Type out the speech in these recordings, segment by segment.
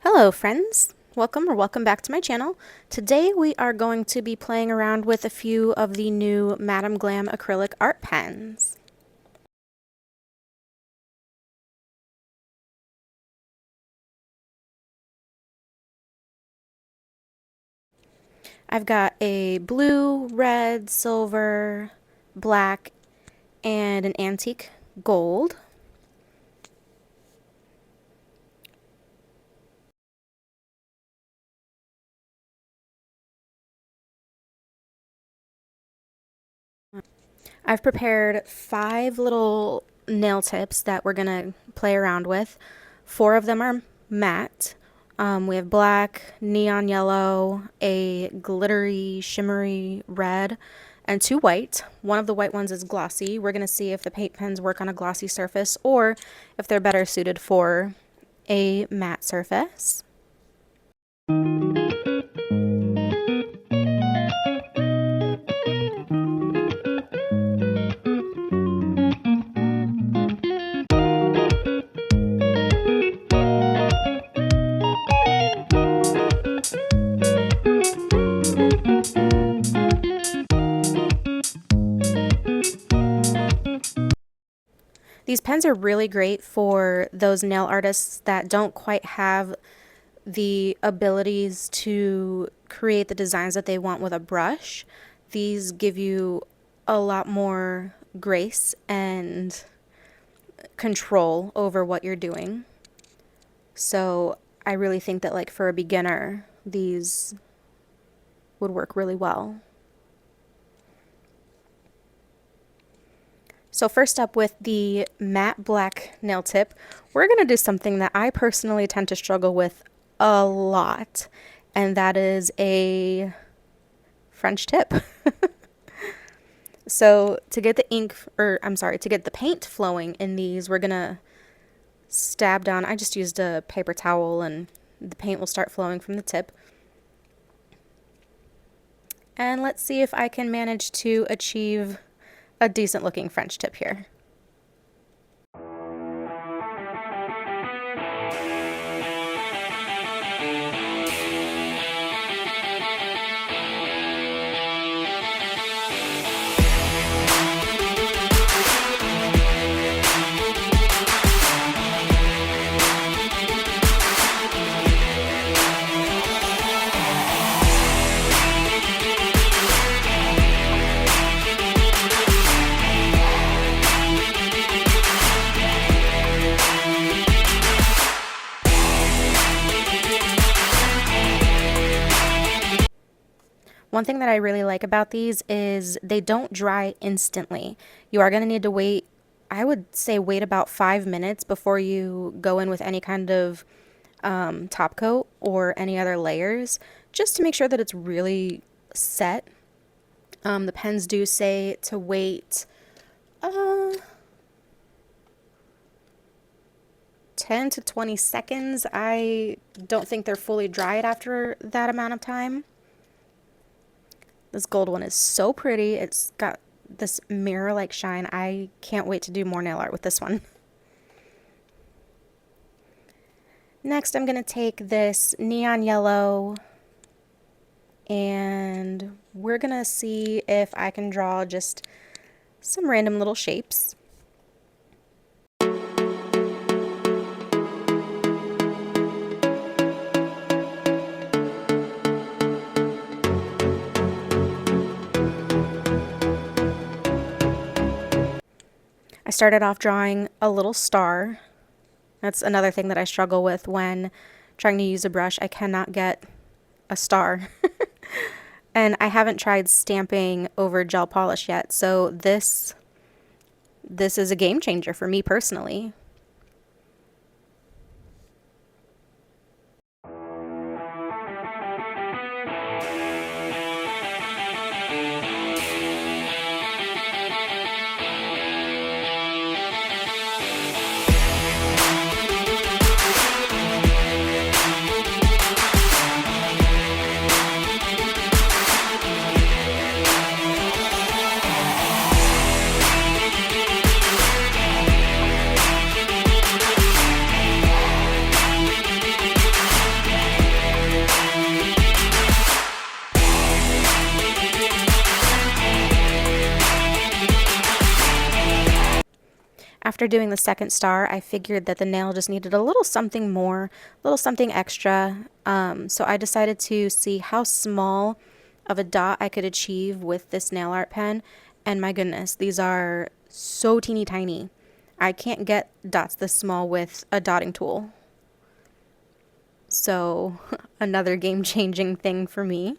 Hello friends, welcome back to my channel. Today we are going to be playing around with a few of the new Madam Glam acrylic art pens. I've got a blue, red, silver, black, and an antique gold. I've prepared 5 little nail tips that we're going to play around with. 4 of them are matte. We have black, neon yellow, a glittery, shimmery red, and 2 white. One of the white ones is glossy. We're going to see if the paint pens work on a glossy surface or if they're better suited for a matte surface. These pens are really great for those nail artists that don't quite have the abilities to create the designs that they want with a brush. These give you a lot more grace and control over what you're doing. So I really think that, like, for a beginner, these would work really well. So first up, with the matte black nail tip, we're going to do something that I personally tend to struggle with a lot, and that is a French tip. So to get the to get the paint flowing in these, we're going to stab down. I just used a paper towel and the paint will start flowing from the tip. And let's see if I can manage to achieve a decent looking French tip here. One thing that I really like about these is they don't dry instantly. You are going to need to wait, I would say wait about 5 minutes before you go in with any kind of top coat or any other layers, just to make sure that it's really set. The pens do say to wait 10 to 20 seconds. I don't think they're fully dried after that amount of time. This gold one is so pretty. It's got this mirror-like shine. I can't wait to do more nail art with this one. Next, I'm going to take this neon yellow and we're going to see if I can draw just some random little shapes. I started off drawing a little star. That's another thing that I struggle with when trying to use a brush. I cannot get a star. And I haven't tried stamping over gel polish yet, so this is a game changer for me personally. After doing the second star, I figured that the nail just needed a little something more, a little something extra. So I decided to see how small of a dot I could achieve with this nail art pen. And my goodness, these are so teeny tiny. I can't get dots this small with a dotting tool. So another game-changing thing for me.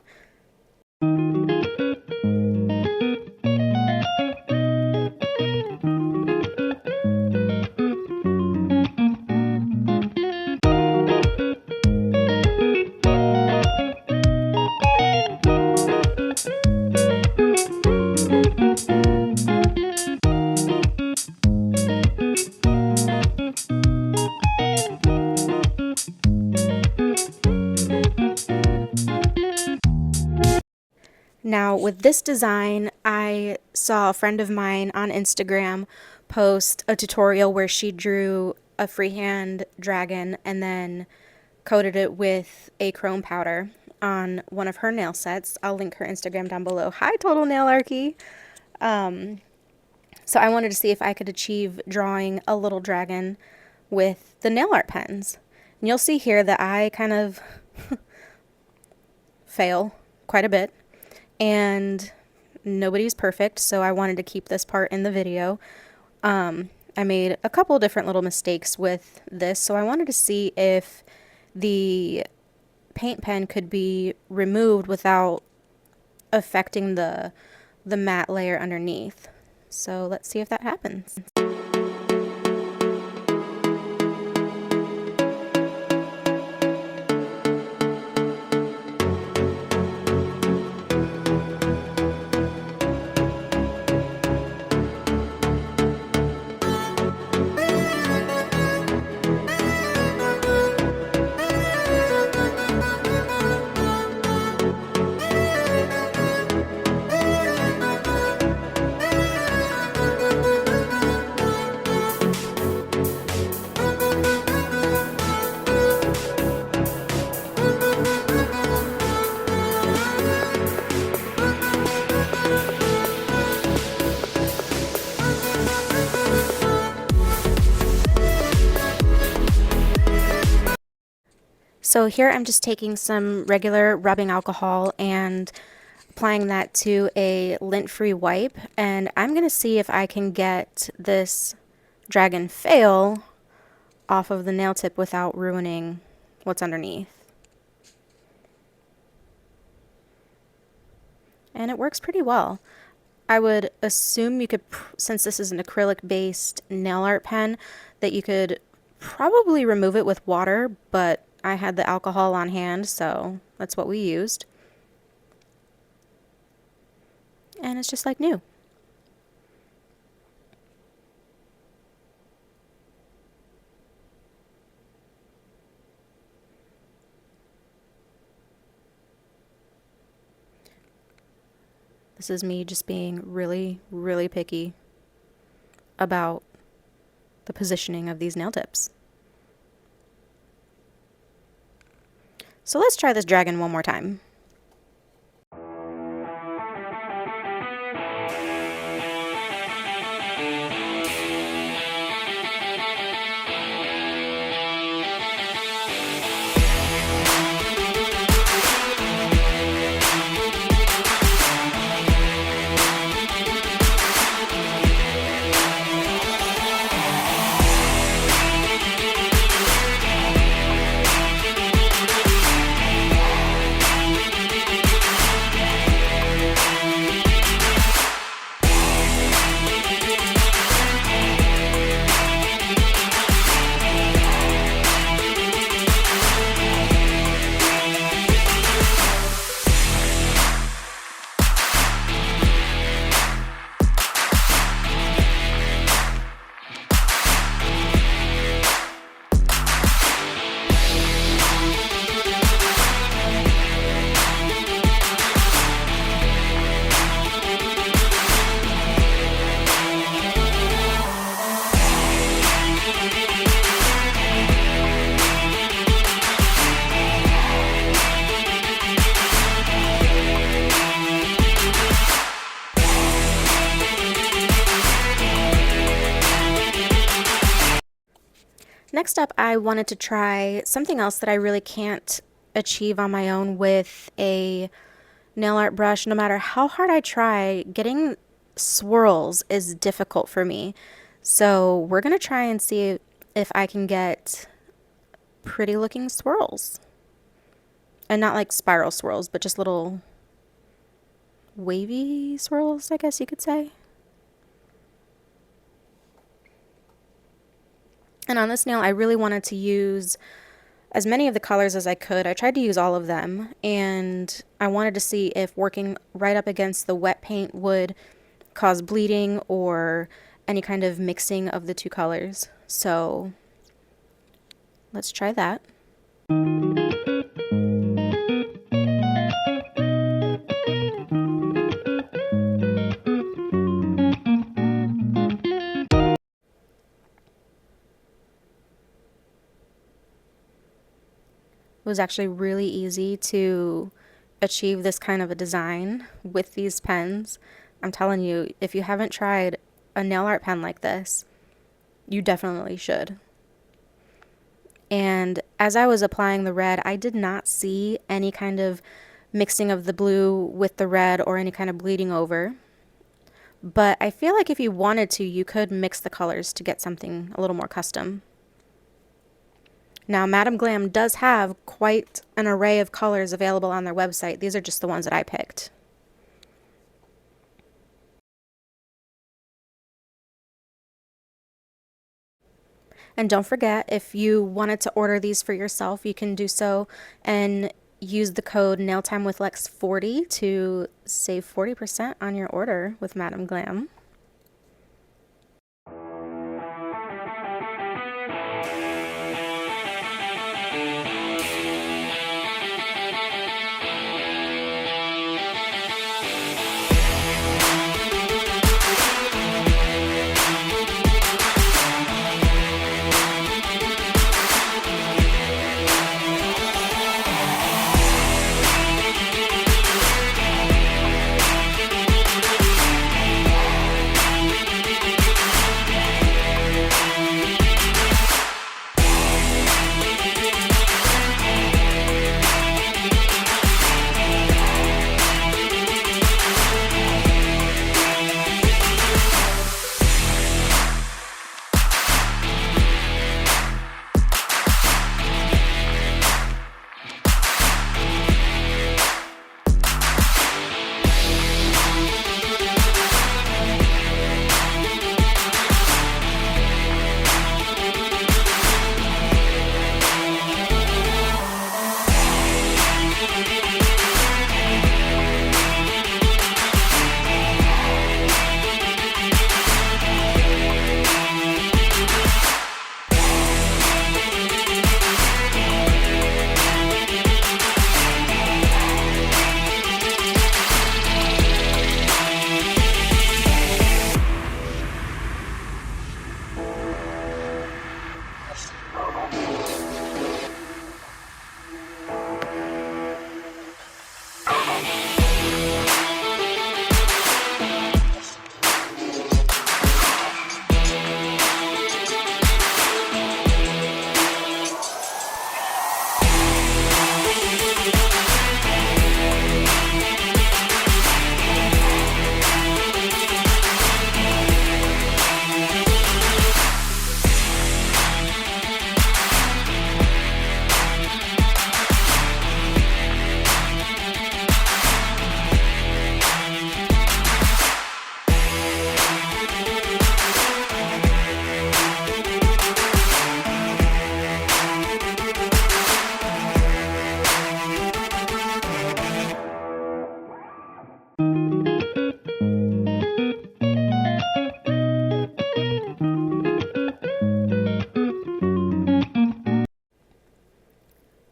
Now, with this design, I saw a friend of mine on Instagram post a tutorial where she drew a freehand dragon and then coated it with a chrome powder on one of her nail sets. I'll link her Instagram down below. Hi, Total Nail Archie! So I wanted to see if I could achieve drawing a little dragon with the nail art pens. And you'll see here that I kind of fail quite a bit. And nobody's perfect, so I wanted to keep this part in the video. I made a couple different little mistakes with this, so I wanted to see if the paint pen could be removed without affecting the matte layer underneath. So let's see if that happens. So here I'm just taking some regular rubbing alcohol and applying that to a lint-free wipe, and I'm going to see if I can get this dragon fail off of the nail tip without ruining what's underneath. And it works pretty well. I would assume you could, since this is an acrylic-based nail art pen, that you could probably remove it with water, but I had the alcohol on hand, so that's what we used. And it's just like new. This is me just being really, really picky about the positioning of these nail tips. So let's try this dragon one more time. Next up, I wanted to try something else that I really can't achieve on my own with a nail art brush. No matter how hard I try, getting swirls is difficult for me. So we're going to try and see if I can get pretty looking swirls. And not like spiral swirls, but just little wavy swirls, I guess you could say. And on this nail, I really wanted to use as many of the colors as I could. I tried to use all of them, and I wanted to see if working right up against the wet paint would cause bleeding or any kind of mixing of the two colors. So let's try that. It was actually really easy to achieve this kind of a design with these pens. I'm telling you, if you haven't tried a nail art pen like this, you definitely should. And as I was applying the red, I did not see any kind of mixing of the blue with the red or any kind of bleeding over. But I feel like if you wanted to, you could mix the colors to get something a little more custom. Now, Madam Glam does have quite an array of colors available on their website. These are just the ones that I picked. And don't forget, if you wanted to order these for yourself, you can do so and use the code NailTimeWithLex40 to save 40% on your order with Madam Glam.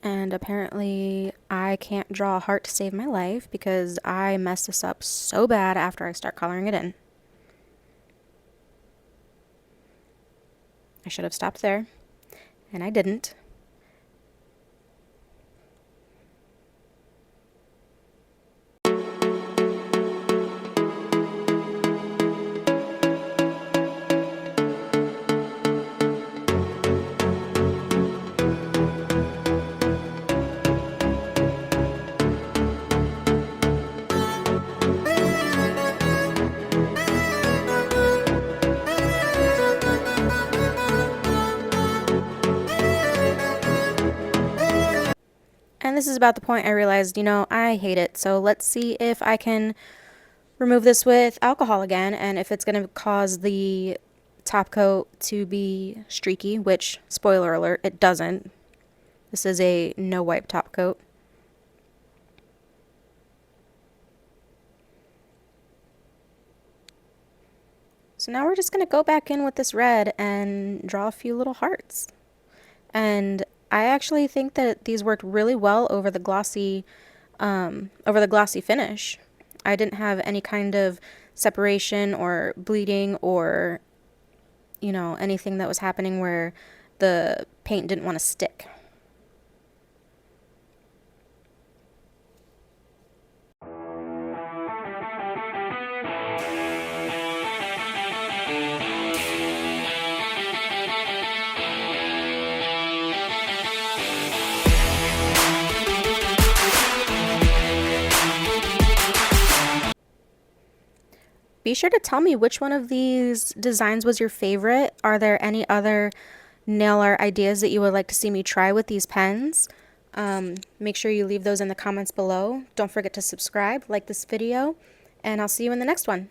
And apparently I can't draw a heart to save my life because I messed this up so bad after I start coloring it in. I should have stopped there, and I didn't. And this is about the point I realized, you know, I hate it. So let's see if I can remove this with alcohol again, and if it's going to cause the top coat to be streaky, which, spoiler alert, it doesn't. This is a no wipe top coat. So now we're just going to go back in with this red and draw a few little hearts. And I actually think that these worked really well over the glossy finish. I didn't have any kind of separation or bleeding or, you know, anything that was happening where the paint didn't want to stick. Be sure to tell me which one of these designs was your favorite. Are there any other nail art ideas that you would like to see me try with these pens? Make sure you leave those in the comments below. Don't forget to subscribe, like this video, and I'll see you in the next one.